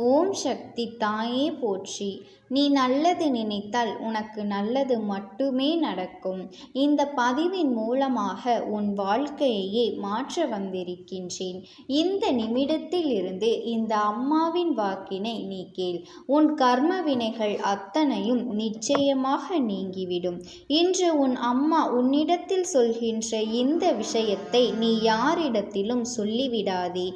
ஓம் சக்தி தாயே போற்றி. நீ நல்லது நினைத்தால் உனக்கு நல்லது மட்டுமே நடக்கும். இந்த பதிவின் மூலமாக உன் வாழ்க்கையையே மாற்ற வந்திருக்கின்றேன். இந்த நிமிடத்தில் இருந்து இந்த அம்மாவின் வாக்கினை நீ கேள். உன் கர்ம வினைகள் அத்தனையும் நிச்சயமாக நீங்கிவிடும். இன்று உன் அம்மா உன்னிடத்தில் சொல்கின்ற இந்த விஷயத்தை நீ யாரிடத்திலும் சொல்லிவிடாதே.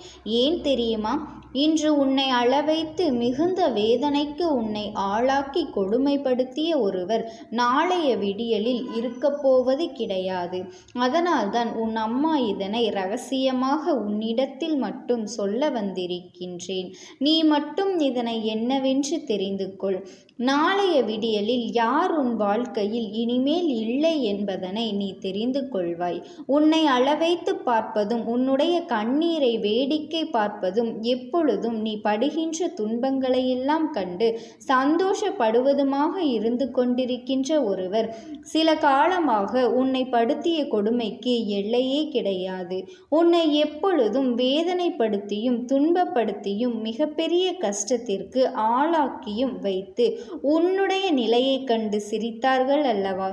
ஏன் தெரியுமா? இன்று உன்னை அளவைத்து மிகுந்த வேதனைக்கு உன்னை ஆளாக்கி கொடுமைப்படுத்திய ஒருவர் நாளைய விடியலில் இருக்கப்போவது கிடையாது. அதனால்தான் உன் அம்மா இதனை இரகசியமாக உன்னிடத்தில் மட்டும் சொல்ல வந்திருக்கின்றேன். நீ மட்டும் இதனை என்னவென்று தெரிந்து கொள். நாளைய விடியலில் யார் உன் வாழ்க்கையில் இனிமேல் இல்லை என்பதனை நீ தெரிந்து கொள்வாய். உன்னை அளவைத்து பார்ப்பதும் உன்னுடைய கண்ணீரை வேடிக்கை பார்ப்பதும் எப்பொழுதும் நீ படுகின்ற துன்பங்களையெல்லாம் கண்டு சந்தோஷப்படுவதுமாக இருந்து கொண்டிருக்கின்ற ஒருவர் சில காலமாக உன்னை படுத்திய கொடுமைக்கு எல்லையே கிடையாது. உன்னை எப்பொழுதும் வேதனைப்படுத்தியும் துன்பப்படுத்தியும் மிகப்பெரிய கஷ்டத்திற்கு ஆளாக்கியும் வைத்து உன்னுடைய நிலையை கண்டு சிரித்தார்கள் அல்லவா?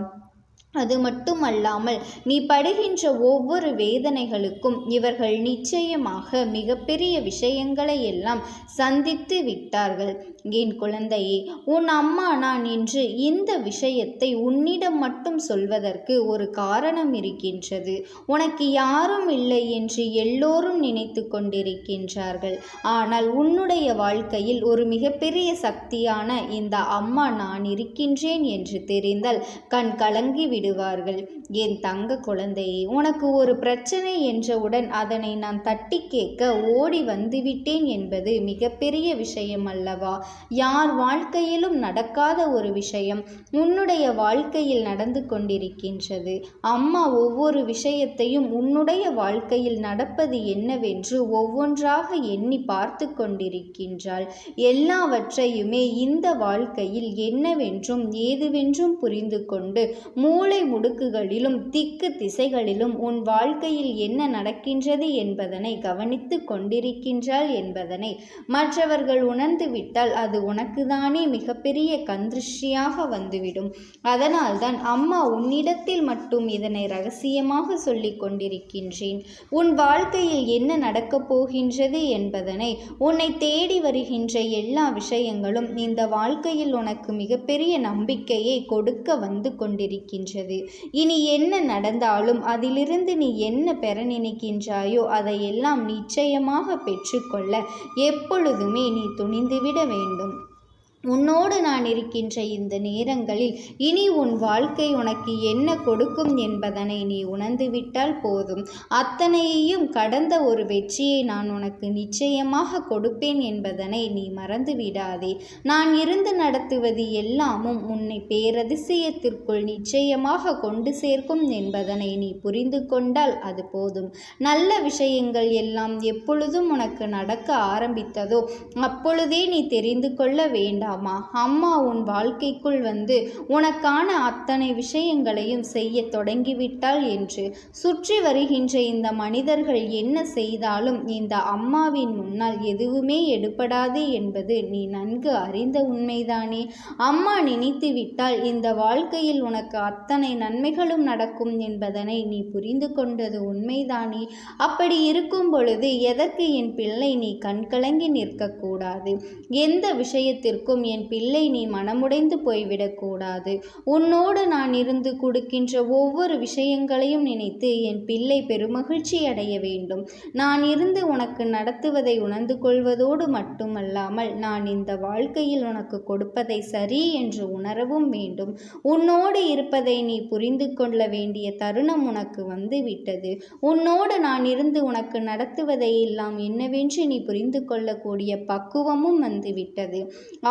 அது மட்டுமல்லாமல் நீ படுகின்ற ஒவ்வொரு வேதனைகளுக்கும் இவர்கள் நிச்சயமாக மிகப்பெரிய விஷயங்களை எல்லாம் சந்தித்து விட்டார்கள். என் குழந்தையே, உன் அம்மா நான் இன்று இந்த விஷயத்தை உன்னிடம் மட்டும் சொல்வதற்கு ஒரு காரணம் இருக்கின்றது. உனக்கு யாரும் இல்லை என்று எல்லோரும் நினைத்து கொண்டிருக்கின்றார்கள். ஆனால் உன்னுடைய வாழ்க்கையில் ஒரு மிகப்பெரிய சக்தியான இந்த அம்மா நான் இருக்கின்றேன் என்று தெரிந்தால் கண் கலங்கி விடுவார்கள். என் தங்க குழந்தையே, உனக்கு ஒரு பிரச்சனை என்றவுடன் அதனை நான் தட்டி கேட்க ஓடி வந்துவிட்டேன் என்பது மிகப்பெரிய விஷயம் அல்லவா? யார் வாழ்க்கையிலும் நடக்காத ஒரு விஷயம் உன்னுடைய வாழ்க்கையில் நடந்து கொண்டிருக்கின்றது. அம்மா ஒவ்வொரு விஷயத்தையும் உன்னுடைய வாழ்க்கையில் நடப்பது என்னவென்று ஒவ்வொன்றாக எண்ணி பார்த்து கொண்டிருக்கின்றாள். எல்லாவற்றையுமே இந்த வாழ்க்கையில் என்னவென்றும் ஏதுவென்றும் புரிந்து கொண்டு மூளை முடுக்குகளிலும் திக்கு திசைகளிலும் உன் வாழ்க்கையில் என்ன நடக்கின்றது என்பதனை கவனித்து கொண்டிருக்கின்றாள் என்பதனை மற்றவர்கள் உணர்ந்து விட்டால் அது உனக்குதானே மிகப்பெரிய கந்திருஷ்டியாக வந்துவிடும். அதனால்தான் அம்மா உன்னிடத்தில் மட்டும் இதனை ரகசியமாக சொல்லிக் கொண்டிருக்கின்றேன். உன் வாழ்க்கையில் என்ன நடக்கப் போகின்றது என்பதனை உன்னை தேடி வருகின்ற எல்லா விஷயங்களும் இந்த வாழ்க்கையில் உனக்கு மிகப்பெரிய நம்பிக்கையை கொடுக்க வந்து கொண்டிருக்கின்றது. இனி என்ன நடந்தாலும் அதிலிருந்து நீ என்ன பெற நினைக்கின்றாயோ அதையெல்லாம் நிச்சயமாக பெற்றுக்கொள்ள எப்பொழுதுமே நீ துணிந்துவிட வேண்டும். உன்னோடு நான் இருக்கின்ற இந்த நேரங்களில் இனி உன் வாழ்க்கை உனக்கு என்ன கொடுக்கும் என்பதனை நீ உணர்ந்துவிட்டால் போதும். அத்தனையையும் கடந்த ஒரு வெற்றியை நான் உனக்கு நிச்சயமாக கொடுப்பேன் என்பதனை நீ மறந்து விடாதே. நான் இருந்து நடத்துவது எல்லாமும் உன்னை பேரதிசயத்திற்குள் நிச்சயமாக கொண்டு சேர்க்கும் என்பதனை நீ புரிந்து கொண்டால் அது போதும். நல்ல விஷயங்கள் எல்லாம் எப்பொழுதும் உனக்கு நடக்க ஆரம்பித்ததோ அப்பொழுதே நீ தெரிந்து கொள்ள வேண்டாம். அம்மா உன் வாழ்க்கைக்குள் வந்து உனக்கான அத்தனை விஷயங்களையும் செய்ய தொடங்கிவிட்டாள் என்று. சுற்றி வருகின்ற இந்த மனிதர்கள் என்ன செய்தாலும் இந்த அம்மாவின் முன்னால் எதுவுமே எடுபடாது என்பது நீ நன்கு அறிந்த உண்மைதானே? அம்மா நினைத்து விட்டால் இந்த வாழ்க்கையில் உனக்கு அத்தனை நன்மைகளும் நடக்கும் என்பதனை நீ புரிந்து கொண்டது உண்மைதானே? அப்படி இருக்கும் பொழுது எதற்கு என் பிள்ளை நீ கண்கலங்கி நிற்கக்கூடாது? எந்த விஷயத்திற்கும் என் பிள்ளை நீ மனமுடைந்து போய்விடக்கூடாது. உன்னோடு நான் இருந்து கொடுக்கின்ற ஒவ்வொரு விஷயங்களையும் நினைத்து என் பிள்ளை பெருமகிழ்ச்சி அடைய வேண்டும். நான் இருந்து உனக்கு நடத்துவதை உணர்ந்து கொள்வதோடு மட்டுமல்லாமல் நான் இந்த வாழ்க்கையில் உனக்கு கொடுப்பதை சரி என்று உணரவும் வேண்டும். உன்னோடு இருப்பதை நீ புரிந்து கொள்ள வேண்டிய தருணம் உனக்கு வந்து விட்டது. உன்னோடு நான் இருந்து உனக்கு நடத்துவதை எல்லாம் என்னவென்று நீ புரிந்து கொள்ளக்கூடிய பக்குவமும் வந்துவிட்டது.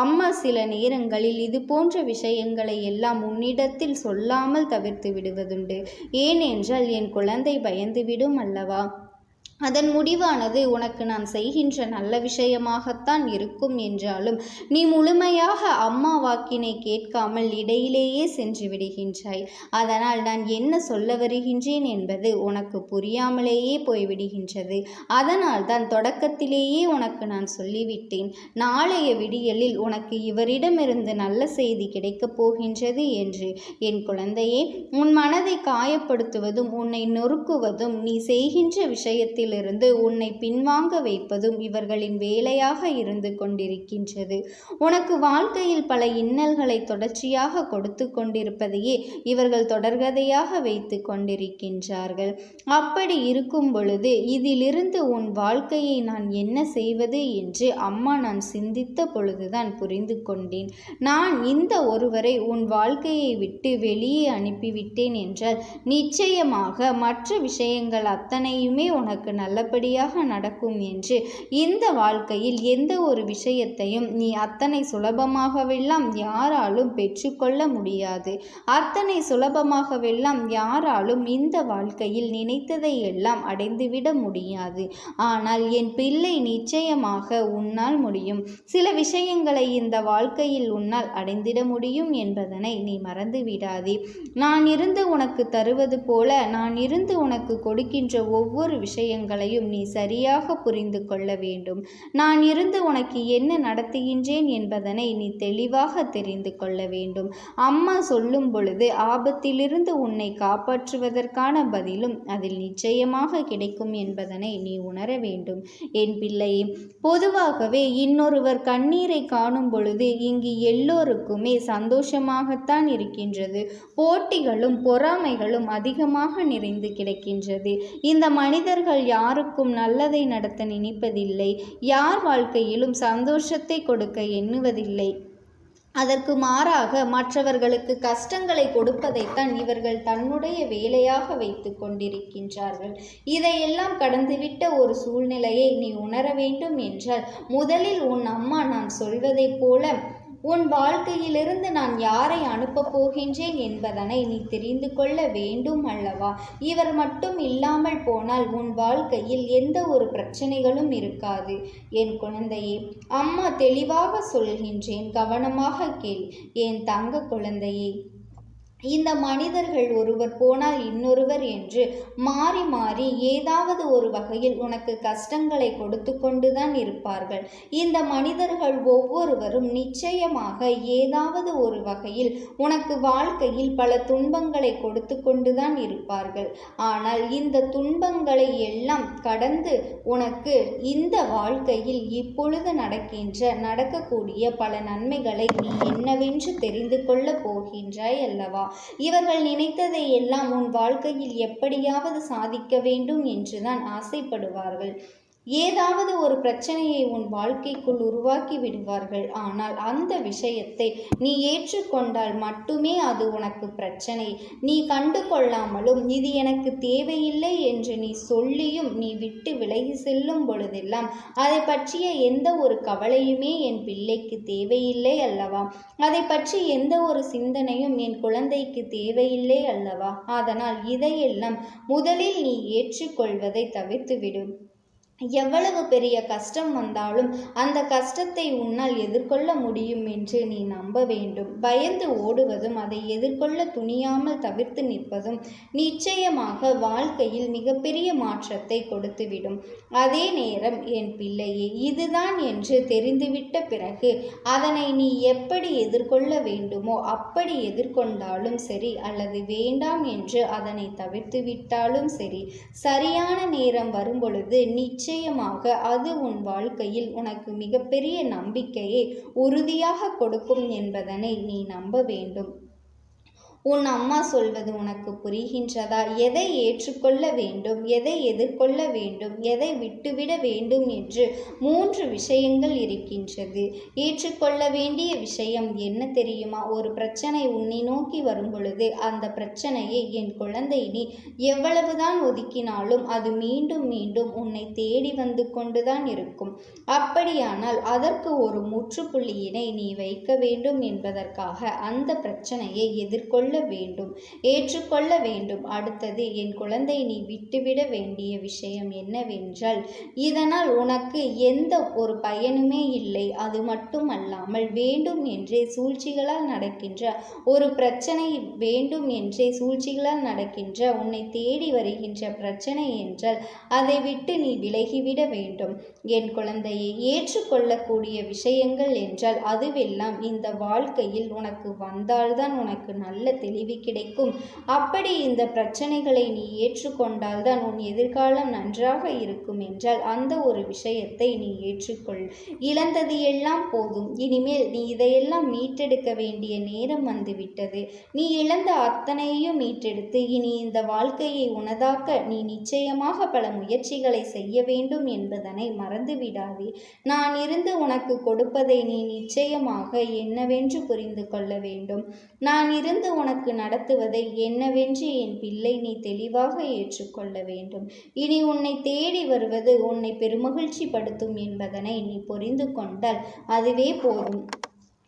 அம்மா சில நேரங்களில் இது போன்ற விஷயங்களை எல்லாம் உன்னிடத்தில் சொல்லாமல் தவிர்த்து விடுவதுண்டு. ஏனென்றால் என் குழந்தை பயந்துவிடும் அல்லவா? அதன் முடிவானது உனக்கு நான் செய்கின்ற நல்ல விஷயமாகத்தான் இருக்கும் என்றாலும் நீ முழுமையாக அம்மா வாக்கினை கேட்காமல் இடையிலேயே சென்று விடுகின்றாய். அதனால் நான் என்ன சொல்ல வருகின்றேன் என்பது உனக்கு புரியாமலேயே போய்விடுகின்றது. அதனால் தான் தொடக்கத்திலேயே உனக்கு நான் சொல்லிவிட்டேன், நாளைய விடியலில் உனக்கு இவரிடமிருந்து நல்ல செய்தி கிடைக்கப் போகின்றது என்று. என் குழந்தையே, உன் மனதை காயப்படுத்துவதும் உன்னை நொறுக்குவதும் நீ செய்கின்ற விஷயத்தில் இருந்து உன்னை பின்வாங்க வைப்பதும் இவர்களின் வேலையாக இருந்து கொண்டிருக்கின்றது. உனக்கு வாழ்க்கையில் பல இன்னல்களை தொடர்ச்சியாக கொடுத்து கொண்டிருப்பதையே இவர்கள் தொடர்கதையாக வைத்து கொண்டிருக்கின்றார்கள். அப்படி இருக்கும் பொழுது இதிலிருந்து உன் வாழ்க்கையை நான் என்ன செய்வது என்று அம்மா நான் சிந்தித்த பொழுதுதான் புரிந்து கொண்டேன். நான் இந்த ஒருவரை உன் வாழ்க்கையை விட்டு வெளியே அனுப்பிவிட்டேன் என்றால் நிச்சயமாக மற்ற விஷயங்கள் அத்தனையுமே உனக்கு நல்லபடியாக நடக்கும் என்று. இந்த வாழ்க்கையில் எந்த ஒரு விஷயத்தையும் நீ அத்தனை சுலபமாகவெல்லாம் யாராலும் பெற்றுக்கொள்ள முடியாது. அத்தனை சுலபமாகவெல்லாம் யாராலும் இந்த வாழ்க்கையில் நினைத்ததை எல்லாம் அடைந்துவிட முடியாது. ஆனால் என் பிள்ளை, நிச்சயமாக உன்னால் முடியும். சில விஷயங்களை இந்த வாழ்க்கையில் உன்னால் அடைந்திட முடியும் என்பதனை நீ மறந்து விடாதே. நான் இருந்து உனக்கு தருவது போல நான் இருந்து உனக்கு கொடுக்கின்ற ஒவ்வொரு விஷயங்களையும் நீ சரியாக புரிந்து கொள்ள வேண்டும். நான் இருந்து உனக்கு என்ன நடத்துகின்றேன் என்பதனை நீ தெளிவாக தெரிந்து கொள்ள வேண்டும். அம்மா சொல்லும் பொழுது ஆபத்திலிருந்து உன்னை காப்பாற்றுவதற்கான பதிலும் அதில் நிச்சயமாக கிடைக்கும் என்பதனை நீ உணர வேண்டும். என் பிள்ளையே, பொதுவாகவே இன்னொருவர் கண்ணீரை காணும் பொழுது இங்கு எல்லோருக்குமே சந்தோஷமாகத்தான் இருக்கின்றது. போட்டிகளும் பொறாமைகளும் அதிகமாக நிறைந்து கிடக்கின்றது. இந்த மனிதர்கள் யாருக்கும் நல்லதை நடத்த நினைப்பதில்லை. யார் வாழ்க்கையிலும் சந்தோஷத்தை கொடுக்க எண்ணுவதில்லை. அதற்கு மாறாக மற்றவர்களுக்கு கஷ்டங்களை கொடுப்பதைத்தான் இவர்கள் தன்னுடைய வேலையாக வைத்து கொண்டிருக்கின்றார்கள். இதையெல்லாம் கடந்துவிட்ட ஒரு சூழ்நிலையை நீ உணர வேண்டும் என்றால் முதலில் உன் அம்மா நான் சொல்வதைப் போல உன் வாழ்க்கையிலிருந்து நான் யாரை அனுப்பப் போகின்றேன் என்பதனை நீ தெரிந்து கொள்ள வேண்டும் அல்லவா? இவர் மட்டும் இல்லாமல் போனால் உன் வாழ்க்கையில் எந்த ஒரு பிரச்சனைகளும் இருக்காது. என் குழந்தையே, அம்மா தெளிவாக சொல்கின்றேன், கவனமாக கேள். என் தங்க குழந்தையே, இந்த மனிதர்கள் ஒருவர் போனால் இன்னொருவர் என்று மாறி மாறி ஏதாவது ஒரு வகையில் உனக்கு கஷ்டங்களை கொடுத்து கொண்டுதான் இருப்பார்கள். இந்த மனிதர்கள் ஒவ்வொருவரும் நிச்சயமாக ஏதாவது ஒரு வகையில் உனக்கு வாழ்க்கையில் பல துன்பங்களை கொடுத்து கொண்டுதான் இருப்பார்கள். ஆனால் இந்த துன்பங்களை எல்லாம் கடந்து உனக்கு இந்த வாழ்க்கையில் இப்பொழுது நடக்கக்கூடிய பல நன்மைகளை நீ என்னவென்று தெரிந்து கொள்ள போகின்றாய் அல்லவா? இவர்கள் நினைத்ததை எல்லாம் உன் வாழ்க்கையில் எப்படியாவது சாதிக்க வேண்டும் என்றுதான் ஆசைப்படுவார்கள். ஏதாவது ஒரு பிரச்சனையை உன் வாழ்க்கைக்குள் உருவாக்கி விடுவார்கள். ஆனால் அந்த விஷயத்தை நீ ஏற்றுக்கொண்டால் மட்டுமே அது உனக்கு பிரச்சனை. நீ கண்டு கொள்ளாமலும் இது எனக்கு தேவையில்லை என்று நீ சொல்லியும் நீ விட்டு விலகி செல்லும் பொழுதெல்லாம் அதை பற்றிய எந்த ஒரு கவலையுமே என் பிள்ளைக்கு தேவையில்லை அல்லவா? அதை பற்றி எந்த ஒரு சிந்தனையும் என் குழந்தைக்கு தேவையில்லை அல்லவா? அதனால் இதையெல்லாம் முதலில் நீ ஏற்றுக்கொள்வதை தவிர்த்துவிடும். எவ்வளவு பெரிய கஷ்டம் வந்தாலும் அந்த கஷ்டத்தை உன்னால் எதிர்கொள்ள முடியும் என்று நீ நம்ப வேண்டும். பயந்து ஓடுவதும் அதை எதிர்கொள்ள துணியாமல் தவிர்த்து நிற்பதும் நிச்சயமாக வாழ்க்கையில் மிகப்பெரிய மாற்றத்தை கொடுத்துவிடும். அதே நேரம் என் பிள்ளையே, இதுதான் என்று தெரிந்துவிட்ட பிறகு அதனை நீ எப்படி எதிர்கொள்ள வேண்டுமோ அப்படி எதிர்கொண்டாலும் சரி, அல்லது வேண்டாம் என்று அதனை தவிர்த்து விட்டாலும் சரி, சரியான நேரம் வரும்பொழுது நிச்சயமாக அது உன் வாழ்க்கையில் உனக்கு மிகப்பெரிய நம்பிக்கையை உறுதியாக கொடுக்கும் என்பதனை நீ நம்ப வேண்டும். உன் அம்மா சொல்வது உனக்கு புரிகின்றதா? எதை ஏற்றுக்கொள்ள வேண்டும், எதை எதிர்கொள்ள வேண்டும், எதை விட்டுவிட வேண்டும் என்று 3 விஷயங்கள் இருக்கின்றது. ஏற்றுக்கொள்ள வேண்டிய விஷயம் என்ன தெரியுமா? ஒரு பிரச்சனை உன்னை நோக்கி வரும் பொழுது அந்த பிரச்சனையை என் குழந்தை நீ எவ்வளவுதான் ஒதுக்கினாலும் அது மீண்டும் மீண்டும் உன்னை தேடி வந்து கொண்டுதான் இருக்கும். அப்படியானால் அதற்கு ஒரு முற்றுப்புள்ளியினை நீ வைக்க வேண்டும் என்பதற்காக அந்த பிரச்சனையை எதிர்கொள்ள வேண்டும், ஏற்றுக்கொள்ள வேண்டும். அடுத்தது, என் குழந்தை, நீ விட்டுவிட வேண்டிய விஷயம் என்னவென்றால், இதனால் உனக்கு எந்த ஒரு பயனுமே இல்லை. அது மட்டுமல்லாமல் வேண்டும் என்றே சூழ்ச்சிகளால் நடக்கின்ற ஒரு பிரச்சனை, வேண்டும் என்றே சூழ்ச்சிகளால் நடக்கின்ற உன்னை தேடி வருகின்ற பிரச்சனை என்றால் அதை விட்டு நீ விலகிவிட வேண்டும். என் குழந்தையை, ஏற்றுக்கொள்ளக்கூடிய விஷயங்கள் என்றால் அதுவெல்லாம் இந்த வாழ்க்கையில் உனக்கு வந்தால்தான் உனக்கு நல்ல தெளிவு கிடைக்கும். அப்படி இந்த பிரச்சனைகளை நீ ஏற்றுக்கொண்டால்தான் உன் எதிர்காலம் நன்றாக இருக்கும் என்றால் அந்த ஒரு விஷயத்தை நீ ஏற்றுக்கொள். இழந்தது எல்லாம் போதும். இனிமேல் நீ இதையெல்லாம் மீட்டெடுக்க வேண்டிய நேரம் வந்துவிட்டது. நீ இழந்த அத்தனையும் மீட்டெடுத்து இனி இந்த வாழ்க்கையை உனதாக்க நீ நிச்சயமாக பல முயற்சிகளை செய்ய வேண்டும் என்பதனை மறந்துவிடாதே. நான் இருந்து உனக்கு கொடுப்பதை நீ நிச்சயமாக என்னவென்று புரிந்து கொள்ள வேண்டும். நான் இருந்து உனக்கு நடத்துவதை என்னவென்று என் பிள்ளை நீ தெளிவாக ஏற்றுக்கொள்ள வேண்டும். இனி உன்னை தேடி வருவது உன்னை பெருமகிழ்ச்சி படுத்தும் என்பதனை நீ புரிந்து கொண்டால் அதுவே போதும்.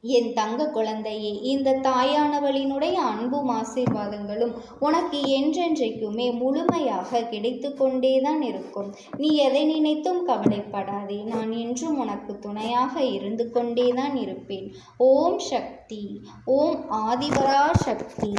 என் தங்க குழந்தையே, இந்த தாயானவளினுடைய அன்பும் ஆசீர்வாதங்களும் உனக்கு என்றென்றைக்குமே முழுமையாக கிடைத்து கொண்டேதான் இருக்கும். நீ எதை நினைத்தும் கவலைப்படாதே. நான் என்றும் உனக்கு துணையாக இருந்து கொண்டேதான் இருப்பேன். ஓம் சக்தி. ஓம் ஆதிபரா சக்தி.